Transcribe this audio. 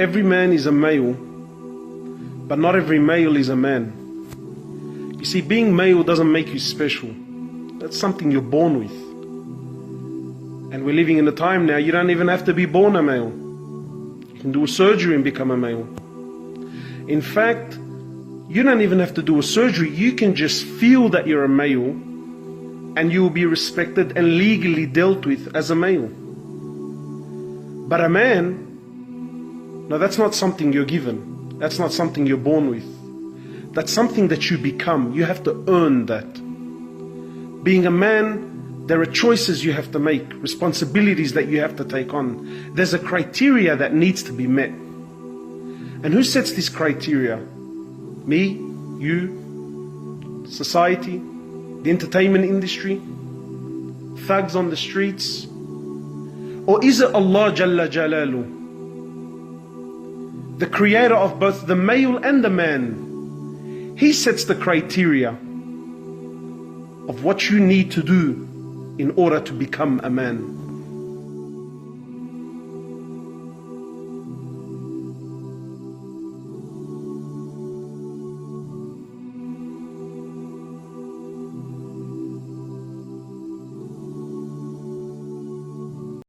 Every man is a male, but not every male is a man. You see, being male doesn't make you special. That's something you're born with. And we're living in a time now, you don't even have to be born a male. You can do a surgery and become a male. In fact, you don't even have to do a surgery. You can just feel that you're a male, and you will be respected and legally dealt with as a male. But a man, no, that's not something you're given. That's not something you're born with. That's something that you become. You have to earn that. Being a man, there are choices you have to make, responsibilities that you have to take on. There's a criteria that needs to be met. And who sets this criteria? Me? You? Society? The entertainment industry? Thugs on the streets? Or is it Allah Jalla Jalalu, the creator of both the male and the man? He sets the criteria of what you need to do in order to become a man.